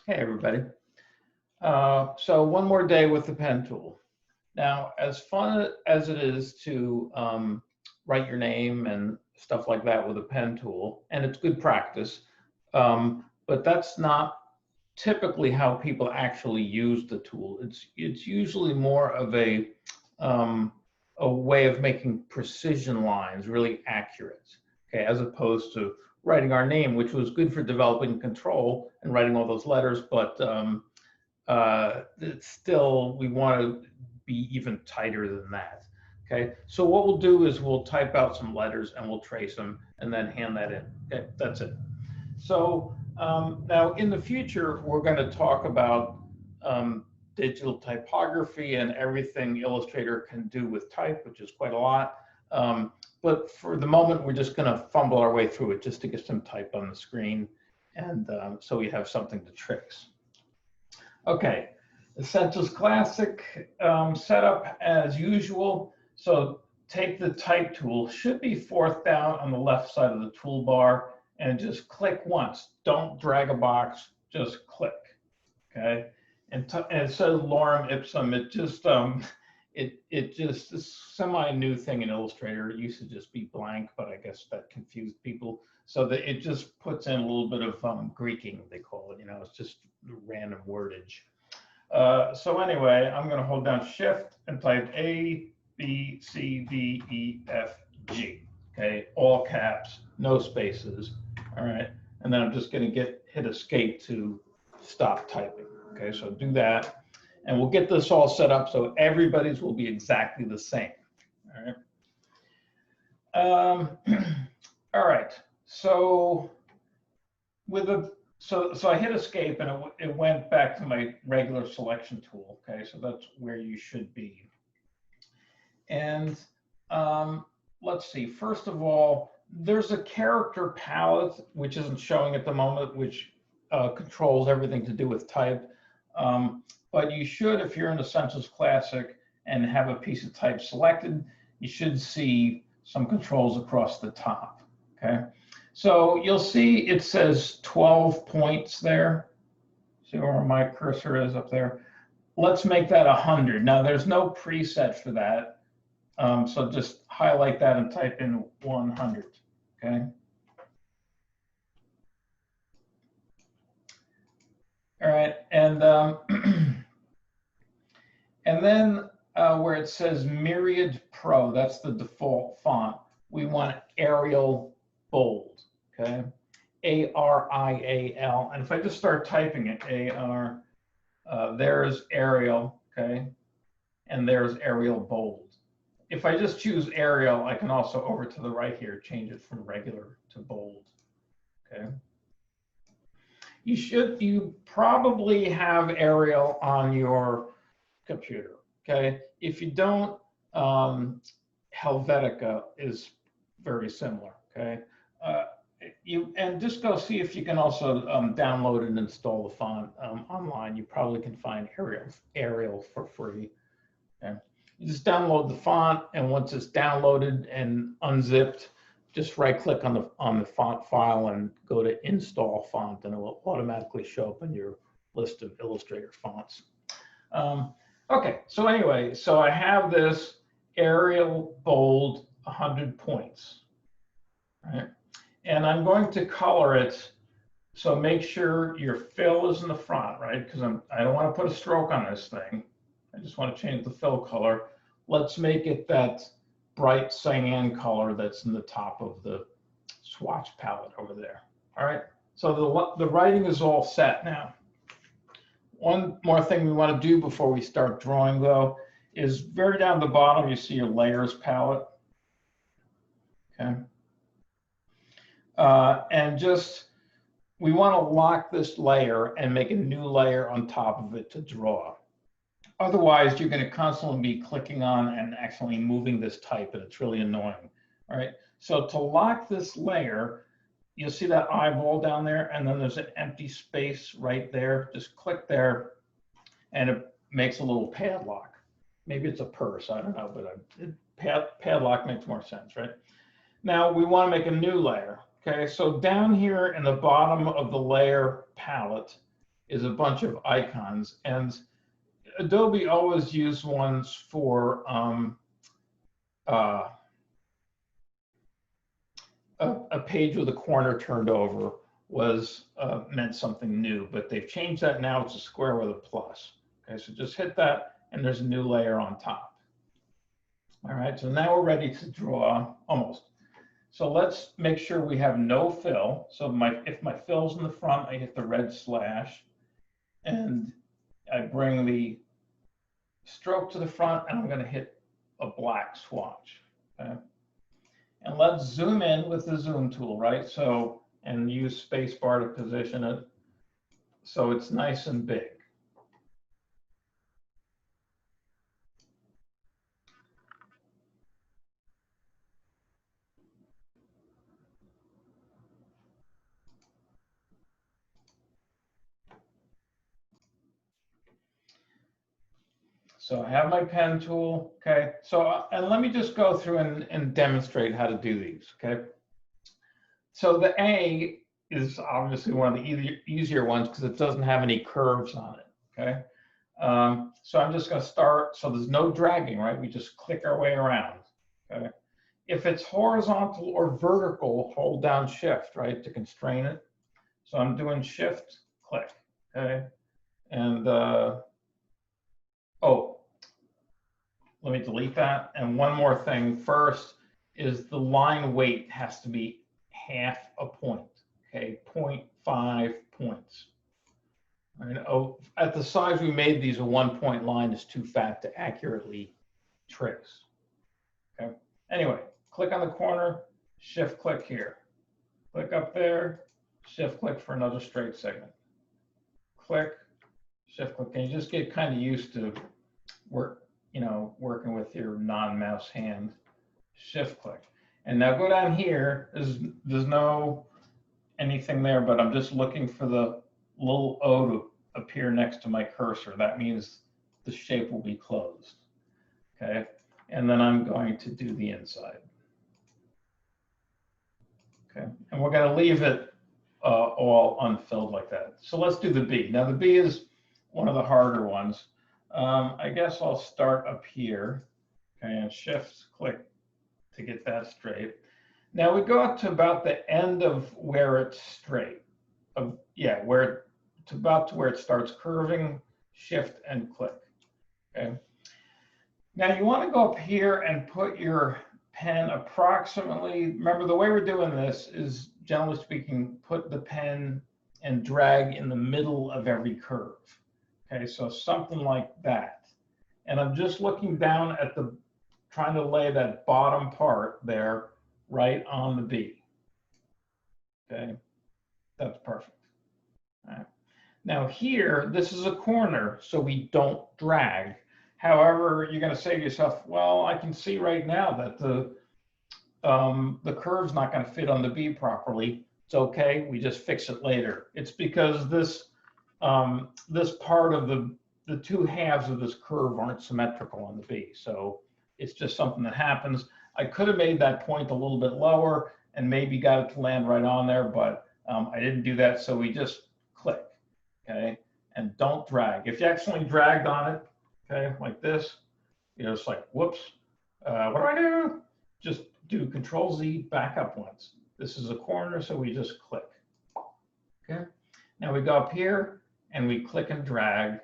Hey, everybody. So one more day with the pen tool. Now, as fun as it is to write your name and stuff like that with a pen tool, and it's good practice, but that's not typically how people actually use the tool. It's usually more of a way of making precision lines really accurate, okay, as opposed to writing our name, which was good for developing control and writing all those letters, but it's still, we want to be even tighter than that. Okay, so what we'll do is we'll type out some letters and we'll trace them and then hand that in. Okay, that's it. So now in the future, we're going to talk about digital typography and everything Illustrator can do with type, which is quite a lot. But for the moment, we're just going to fumble our way through it just to get some type on the screen. And so we have something to trace. Okay, Essentials Classic setup as usual. So take the type tool, should be fourth down on the left side of the toolbar, and just click once. Don't drag a box, just click. Okay, and it says lorem ipsum. It just it just is semi-new thing in Illustrator. It used to just be blank, but I guess that confused people. So that it just puts in a little bit of Greeking, they call it. You know, it's just random wordage. So anyway, I'm going to hold down Shift and type A, B, C, D, E, F, G. Okay, all caps, no spaces. All right, and then I'm just going to hit Escape to stop typing. Okay, so do that, and we'll get this all set up so everybody's will be exactly the same. All right. All right. So with so I hit Escape and it went back to my regular selection tool. Okay, so that's where you should be. And let's see. First of all, there's a character palette which isn't showing at the moment, which controls everything to do with type. But you should, if you're in Essentials Classic and have a piece of type selected, you should see some controls across the top. Okay, so you'll see it says 12 points there. See where my cursor is up there? Let's make that 100. Now there's no preset for that. So just highlight that and type in 100. Okay. All right, and and then where it says Myriad Pro, that's the default font. We want Arial bold. Okay, A-R-I-A-L. And if I just start typing it, A-R, there's Arial. Okay, and there's Arial bold. If I just choose Arial, I can also over to the right here change it from regular to bold. Okay. You probably have Arial on your computer, okay? If you don't, Helvetica is very similar, okay? And just go see if you can also download and install the font online. You probably can find Arial for free. Okay? You just download the font, and once it's downloaded and unzipped, just right-click on the font file and go to Install Font, and it will automatically show up in your list of Illustrator fonts. Okay, so anyway, so I have this Arial bold 100 points, right? And I'm going to color it. So make sure your fill is in the front, right? Because I don't want to put a stroke on this thing. I just want to change the fill color. Let's make it that bright cyan color that's in the top of the swatch palette over there. All right, so the writing is all set now. One more thing we want to do before we start drawing, though, is very down the bottom, you see your layers palette. Okay. And just, we want to lock this layer and make a new layer on top of it to draw. Otherwise, you're going to constantly be clicking on and accidentally moving this type, and it's really annoying. All right, so to lock this layer, you'll see that eyeball down there, and then there's an empty space right there. Just click there, and it makes a little padlock. Maybe it's a purse, I don't know, but padlock makes more sense, right? Now we want to make a new layer. Okay, so down here in the bottom of the layer palette is a bunch of icons. And Adobe always used ones for a page with a corner turned over was meant something new, but they've changed that now. It's a square with a plus. Okay, so just hit that, and there's a new layer on top. All right, so now we're ready to draw almost. So let's make sure we have no fill. So if my fill's in the front, I hit the red slash, and I bring the stroke to the front, and I'm going to hit a black swatch. Okay. And let's zoom in with the zoom tool, right? So, and use space bar to position it so it's nice and big. So I have my pen tool, okay? So, and let me just go through and demonstrate how to do these, okay? So the A is obviously one of the easier ones because it doesn't have any curves on it, okay? So I'm just gonna start, so there's no dragging, right? We just click our way around, okay? If it's horizontal or vertical, hold down shift, right, to constrain it. So I'm doing shift, click, okay? And, oh, let me delete that. And one more thing first is the line weight has to be half a point, okay, 0.5 points. And at the size we made these, a 1 point line is too fat to accurately trace, okay? Anyway, click on the corner, shift click here. Click up there, shift click for another straight segment. Click, shift click, and you just get kind of used to working with your non-mouse hand. Shift click. And now go down here, there's no anything there, but I'm just looking for the little O to appear next to my cursor. That means the shape will be closed, okay? And then I'm going to do the inside. Okay, and we're going to leave it all unfilled like that. So let's do the B. Now the B is one of the harder ones. I guess I'll start up here, okay, and shift click to get that straight. Now we go up to about the end of where it's straight. About to where it starts curving, shift and click. Okay. Now you want to go up here and put your pen approximately, remember the way we're doing this is, generally speaking, put the pen and drag in the middle of every curve. Okay, so something like that. And I'm just looking down at trying to lay that bottom part there right on the B. Okay, that's perfect. All right. Now here, this is a corner, so we don't drag. However, you're going to say to yourself, well, I can see right now that the curve's not going to fit on the B properly. It's okay, we just fix it later. It's because this part of the two halves of this curve aren't symmetrical on the B. So it's just something that happens. I could have made that point a little bit lower and maybe got it to land right on there, but I didn't do that. So we just click, okay? And don't drag. If you accidentally dragged on it, okay, like this, you're just like, whoops, what do I do? Just do Control Z, back up once. This is a corner, so we just click, okay? Now we go up here and we click and drag.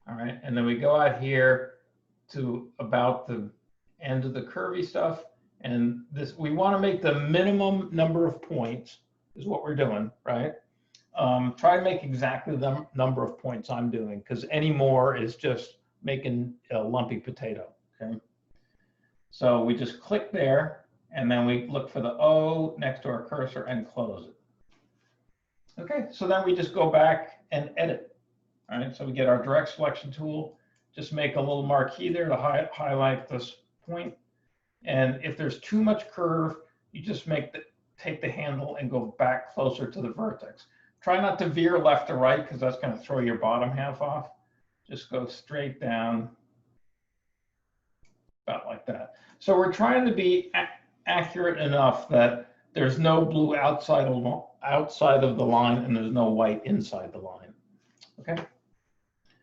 All right, and then we go out here to about the end of the curvy stuff. And this, we want to make the minimum number of points is what we're doing, right? Try to make exactly the number of points I'm doing, because any more is just making a lumpy potato, okay? So we just click there, and then we look for the O next to our cursor and close it. Okay, so then we just go back and edit. All right, so we get our direct selection tool, just make a little marquee there to highlight this point. And if there's too much curve, you just take the handle and go back closer to the vertex. Try not to veer left or right, because that's going to throw your bottom half off. Just go straight down, about like that. So we're trying to be accurate enough that there's no blue outside of the line, and there's no white inside the line. Okay.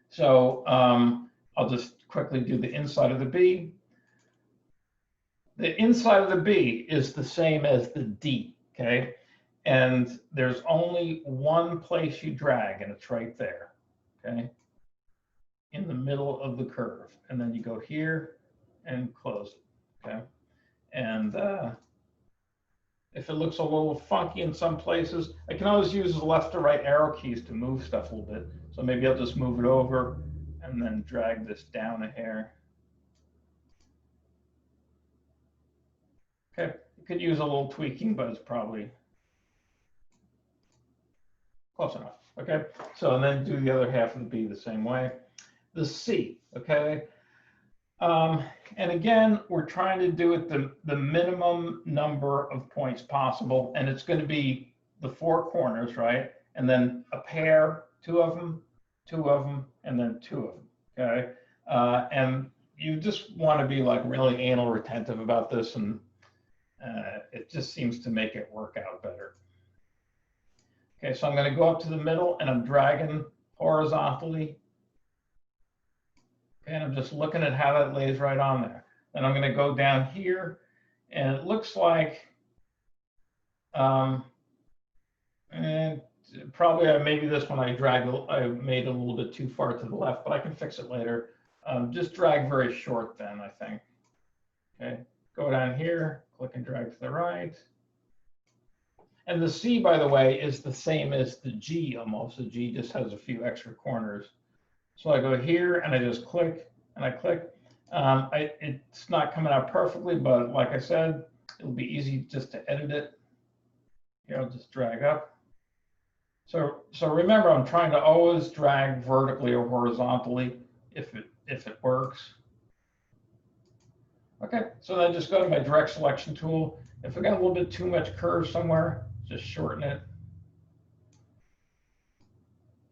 So I'll just quickly do the inside of the B. The inside of the B is the same as the D, okay? And there's only one place you drag, and it's right there, okay? In the middle of the curve. And then you go here and close it, okay? And if it looks a little funky in some places, I can always use the left or right arrow keys to move stuff a little bit. So maybe I'll just move it over and then drag this down a hair. Okay, you could use a little tweaking, but it's probably close enough. Okay, so and then do the other half of the B the same way. The C, okay. And again, we're trying to do it the minimum number of points possible, and it's going to be the four corners, right? And then a pair, two of them, and then two of them, okay? And you just want to be like really anal retentive about this, and it just seems to make it work out better. Okay, so I'm going to go up to the middle, and I'm dragging horizontally. Okay, and I'm just looking at how that lays right on there. Then I'm going to go down here, and it looks like, and probably maybe this one I made a little bit too far to the left, but I can fix it later. Just drag very short then, I think. Okay, go down here, click and drag to the right. And the C, by the way, is the same as the G almost. The G just has a few extra corners. So I go here and I just click and I click. It's not coming out perfectly, but like I said, it'll be easy just to edit it. Here, I'll just drag up. So remember, I'm trying to always drag vertically or horizontally if it works. Okay, so then just go to my direct selection tool. If I got a little bit too much curve somewhere, just shorten it.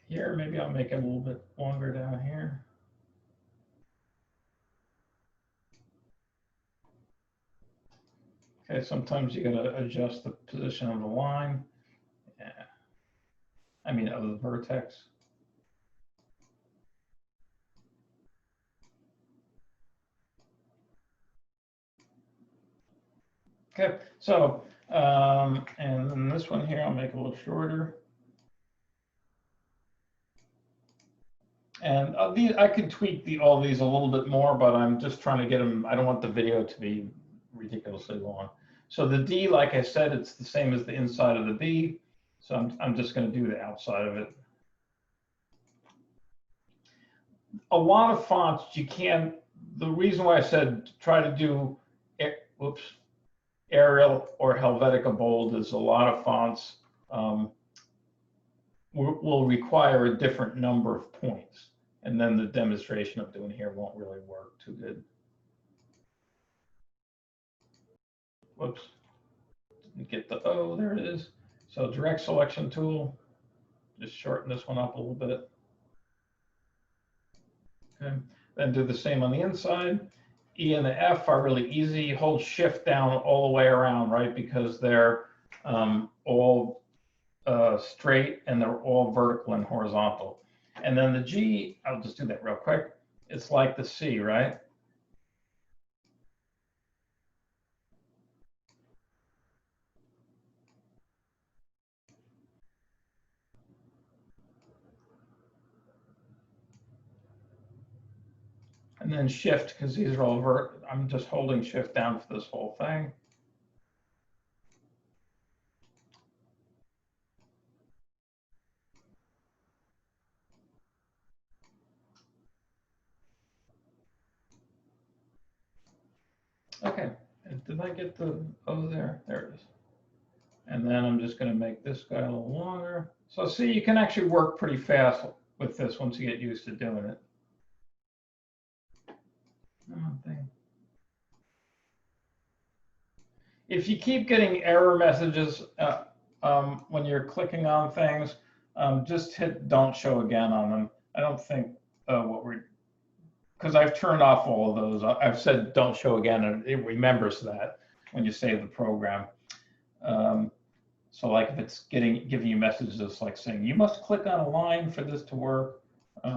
Here, maybe I'll make it a little bit longer down here. Okay, sometimes you gotta adjust the position of the line. Yeah. I mean, of the vertex. Okay, so, and then this one here, I'll make a little shorter. And I could tweak all these a little bit more, but I'm just trying to get them. I don't want the video to be ridiculously long. So the D, like I said, it's the same as the inside of the B. So I'm just going to do the outside of it. A lot of fonts you can't. The reason why I said try to do, Arial or Helvetica Bold is a lot of fonts will require a different number of points. And then the demonstration of doing here won't really work too good. Whoops. Didn't get the O, there it is. So direct selection tool, just shorten this one up a little bit. Okay, then do the same on the inside. E and the F are really easy. Hold shift down all the way around, right? Because they're all straight and they're all vertical and horizontal. And then the G, I'll just do that real quick. It's like the C, right? And then shift, because these are all I'm just holding shift down for this whole thing. Okay, did I get the O there? There it is. And then I'm just going to make this guy a little longer. So see, you can actually work pretty fast with this once you get used to doing it. If you keep getting error messages when you're clicking on things, just hit don't show again on them. I don't think because I've turned off all of those. I've said don't show again, and it remembers that when you save the program. So like if it's giving you messages like saying, you must click on a line for this to work. I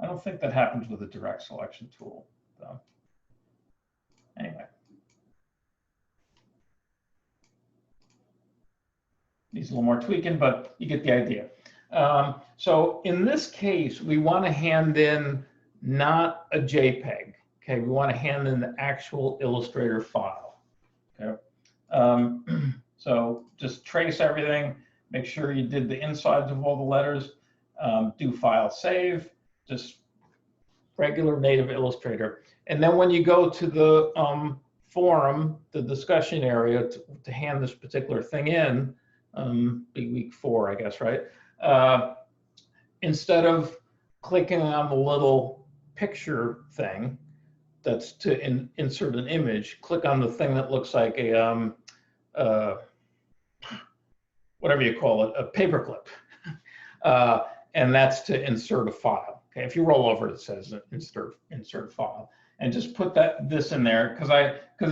don't think that happens with a direct selection tool. So anyway. Needs a little more tweaking, but you get the idea. So in this case, we want to hand in not a JPEG. Okay, we want to hand in the actual Illustrator file. Okay, so just trace everything. Make sure you did the insides of all the letters. Do file save. Just regular native Illustrator. And then when you go to the forum, the discussion area to hand this particular thing in, be week 4, I guess, right? Instead of clicking on the little picture thing that's to insert an image, click on the thing that looks like a whatever you call it, a paperclip, and that's to insert a file. Okay, if you roll over, it says insert file, and just put this in there because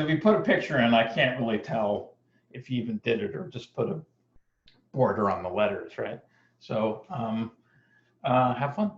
if you put a picture in, I can't really tell if you even did it or just put a border on the letters, right? So have fun.